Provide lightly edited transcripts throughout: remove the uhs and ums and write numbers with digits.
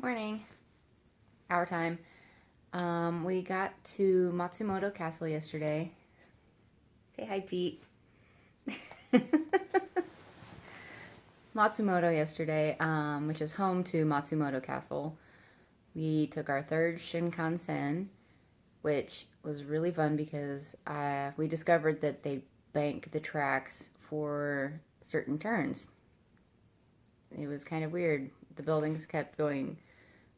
Morning. Our time. We got to Matsumoto Castle yesterday. Say hi, Pete. Matsumoto yesterday, which is home to Matsumoto Castle. We took our third Shinkansen, which was really fun because we discovered that they bank the tracks for certain turns. It was kind of weird. The buildings kept going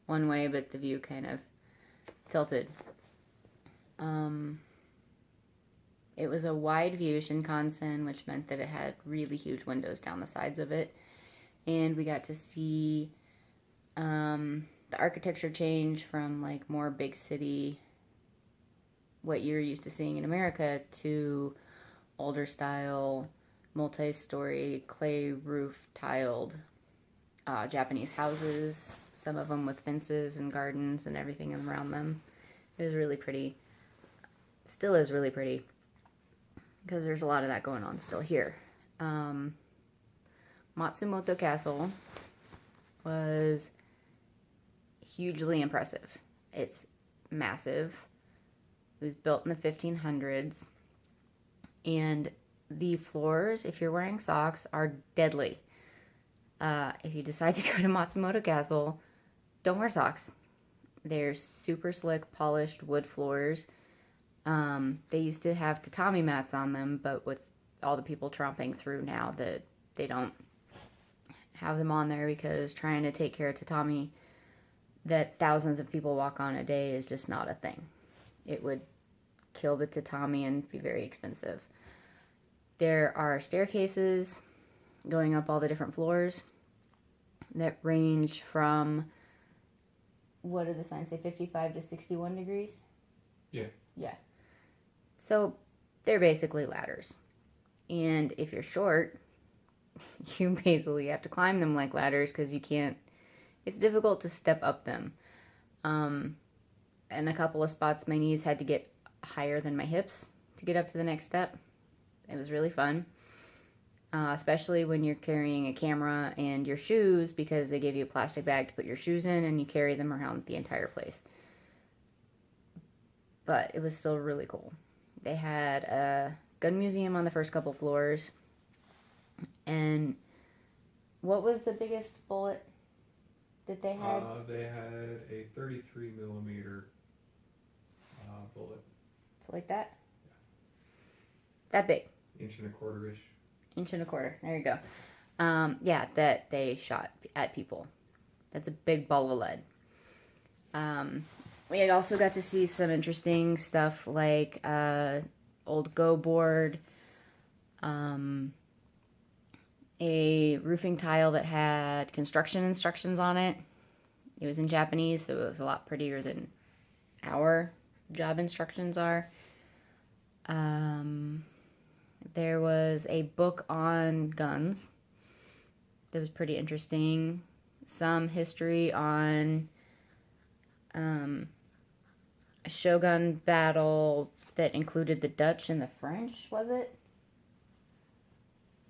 one way, but the view kind of tilted. It was a wide view Shinkansen, which meant that it had really huge windows down the sides of it. And we got to see the architecture change from like more big city, what you're used to seeing in America, to older style, multi-story, clay roof tiled Japanese houses, some of them with fences and gardens and everything around them. It was really pretty. Still is really pretty because there's a lot of that going on still here. Matsumoto Castle was hugely impressive. It's massive. It was built in the 1500s. And the floors, if you're wearing socks, are deadly. If you decide to go to Matsumoto Castle, don't wear socks. They're super slick, polished wood floors. They used to have tatami mats on them, but with all the people tromping through now, that they don't have them on there because trying to take care of tatami that thousands of people walk on a day is just not a thing. It would kill the tatami and be very expensive. There are staircases going up all the different floors that range from, what do the signs say, 55 to 61 degrees? Yeah. So they're basically ladders. And if you're short, you basically have to climb them like ladders because you can't, it's difficult to step up them. And a couple of spots, my knees had to get higher than my hips to get up to the next step. It was really fun. Especially when you're carrying a camera and your shoes, because they give you a plastic bag to put your shoes in and you carry them around the entire place. But it was still really cool. They had a gun museum on the first couple floors. And what was the biggest bullet that they had? They had a 33 millimeter bullet. Like that? Yeah. That big. Inch and a quarter-ish. Inch and a quarter. There you go. Yeah, that they shot at people. That's a big ball of lead. We also got to see some interesting stuff like old Go board, a roofing tile that had construction instructions on it. It was in Japanese, so it was a lot prettier than our job instructions are. There was a book on guns that was pretty interesting. Some history on a shogun battle that included the Dutch and the French, was it?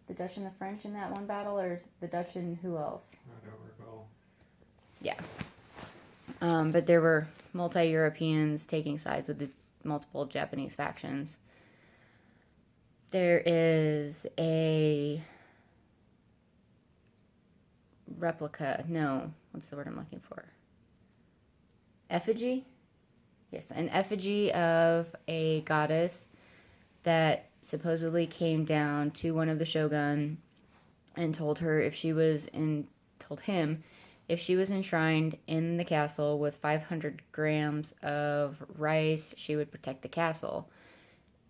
The Dutch and the French in that one battle, or the Dutch and who else? I don't recall. Yeah. But there were multi-Europeans taking sides with the multiple Japanese factions. There is a replica. No, what's the word I'm looking for? Effigy? Yes, an effigy of a goddess that supposedly came down to one of the shogun and told him if she was enshrined in the castle with 500 grams of rice, she would protect the castle.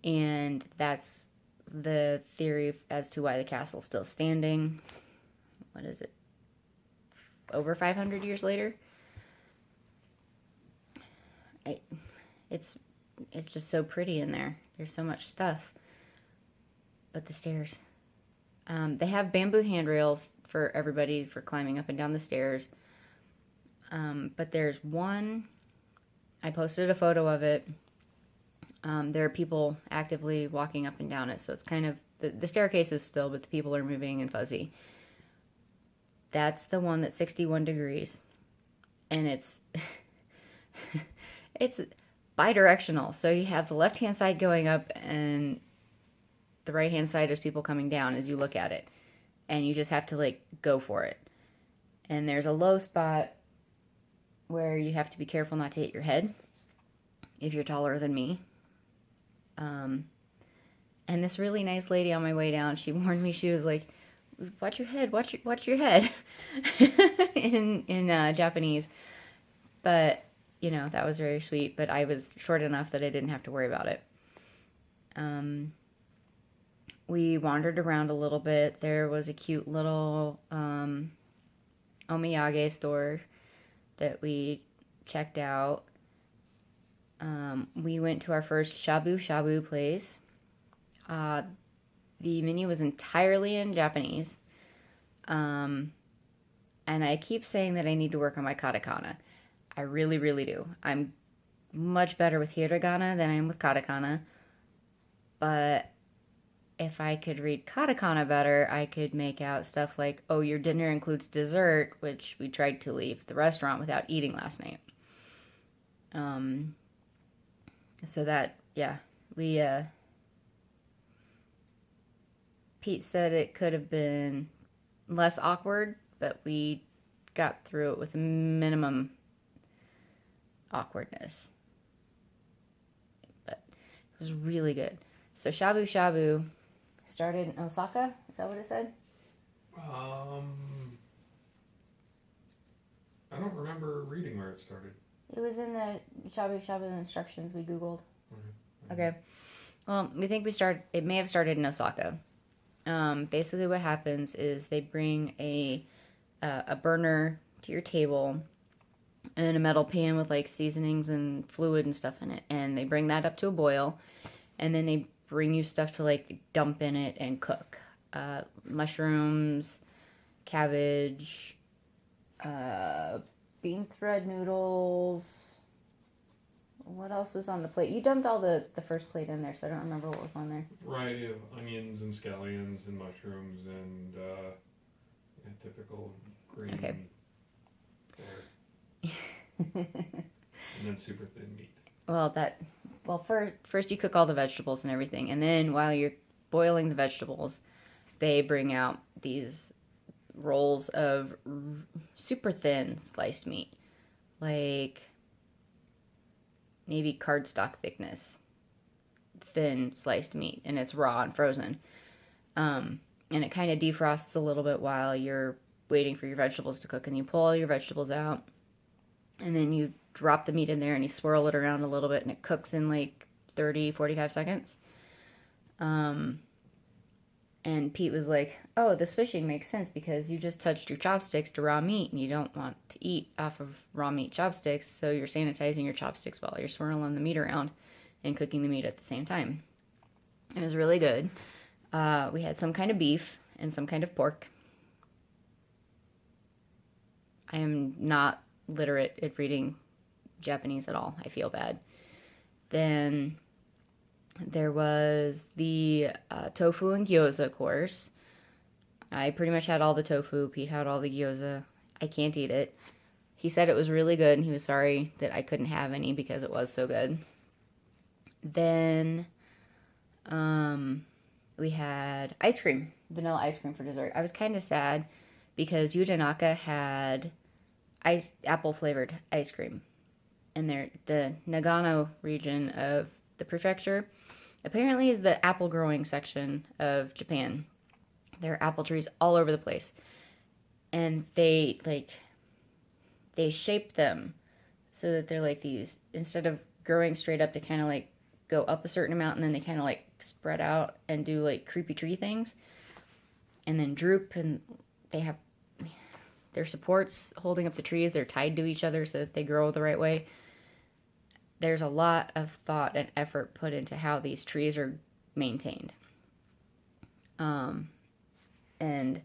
And that's the theory as to why the castle's still standing. What is it? Over 500 years later? It's just so pretty in there. There's so much stuff. But the stairs. They have bamboo handrails for everybody for climbing up and down the stairs. But there's one, I posted a photo of it. There are people actively walking up and down it, so it's kind of, the staircase is still, but the people are moving and fuzzy. That's the one that's 61 degrees. and it's bi-directional. So you have the left-hand side going up and the right-hand side is people coming down as you look at it. And you just have to like go for it. And there's a low spot where you have to be careful not to hit your head if you're taller than me. And this really nice lady on my way down, she warned me. She was like, "Watch your head, watch your head," in Japanese. But that was very sweet. But I was short enough that I didn't have to worry about it. We wandered around a little bit. There was a cute little omiyage store that we checked out. We went to our first shabu shabu place. The menu was entirely in Japanese. And I keep saying that I need to work on my katakana. I really, really do. I'm much better with hiragana than I am with katakana. But if I could read katakana better, I could make out stuff like, "Oh, your dinner includes dessert," which we tried to leave the restaurant without eating last night. So that, yeah, we, Pete said it could have been less awkward, but we got through it with minimum awkwardness. But it was really good. So shabu shabu started in Osaka. Is that what it said? I don't remember reading where it started. It was in the shabu shabu instructions we Googled. Okay. Okay. Well, we think it may have started in Osaka. Basically what happens is they bring a burner to your table and a metal pan with like seasonings and fluid and stuff in it. And they bring that up to a boil. And then they bring you stuff to like dump in it and cook. Mushrooms, cabbage, bean thread noodles. What else was on the plate? You dumped all the first plate in there, so I don't remember what was on there. Variety of onions and scallions and mushrooms and typical green. Okay. And then super thin meat. First you cook all the vegetables and everything, and then while you're boiling the vegetables, they bring out these rolls of super thin sliced meat, like maybe cardstock thickness, thin sliced meat, and it's raw and frozen. And it kind of defrosts a little bit while you're waiting for your vegetables to cook, and you pull all your vegetables out, and then you drop the meat in there and you swirl it around a little bit, and it cooks in like 30-45 seconds. And Pete was like, "Oh, this fishing makes sense because you just touched your chopsticks to raw meat and you don't want to eat off of raw meat chopsticks, so you're sanitizing your chopsticks while you're swirling the meat around and cooking the meat at the same time." It was really good. We had some kind of beef and some kind of pork. I am not literate at reading Japanese at all. I feel bad. Then there was the tofu and gyoza course. I pretty much had all the tofu. Pete had all the gyoza. I can't eat it. He said it was really good, and he was sorry that I couldn't have any because it was so good. Then we had ice cream, vanilla ice cream for dessert. I was kind of sad because Yudanaka had apple flavored ice cream. And the Nagano region of the prefecture apparently is the apple growing section of Japan. There are apple trees all over the place. And they shape them so that they're like these, instead of growing straight up, they kind of like go up a certain amount and then they kind of like spread out and do like creepy tree things. And then droop, and they have their supports holding up the trees. They're tied to each other so that they grow the right way. There's a lot of thought and effort put into how these trees are maintained. And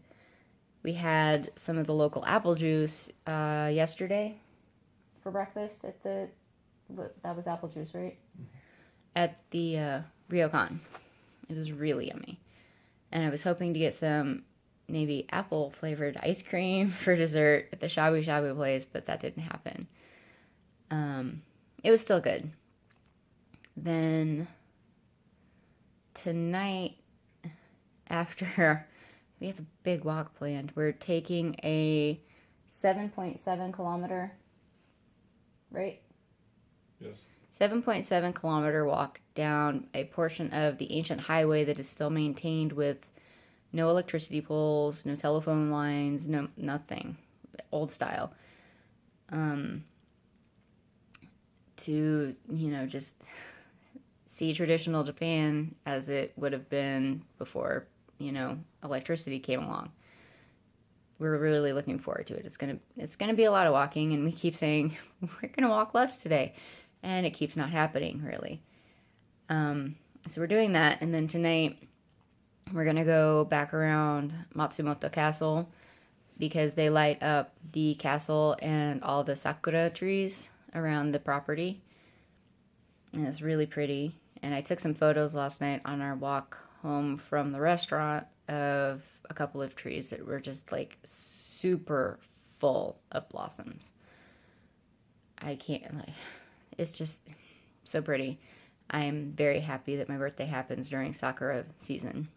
we had some of the local apple juice yesterday for breakfast at that was apple juice, right? Mm-hmm. At the Ryokan. It was really yummy. And I was hoping to get some maybe apple flavored ice cream for dessert at the shabu shabu place, but that didn't happen. It was still good. Then tonight, after we have a big walk planned, we're taking a 7.7 kilometer, right? Yes. 7.7 kilometer walk down a portion of the ancient highway that is still maintained with no electricity poles, no telephone lines, no nothing, old style. To, just see traditional Japan as it would have been before, electricity came along. We're really looking forward to it. It's gonna be a lot of walking, and we keep saying we're gonna walk less today, and it keeps not happening really. So we're doing that, and then tonight we're gonna go back around Matsumoto Castle because they light up the castle and all the sakura trees around the property, and it's really pretty. And I took some photos last night on our walk home from the restaurant of a couple of trees that were just like super full of blossoms. I can't, like, it's just so pretty. I am very happy that my birthday happens during sakura season.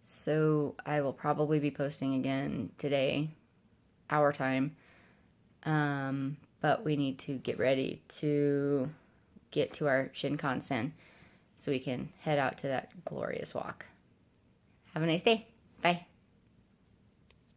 So I will probably be posting again today, our time. But we need to get ready to get to our Shinkansen so we can head out to that glorious walk. Have a nice day. Bye.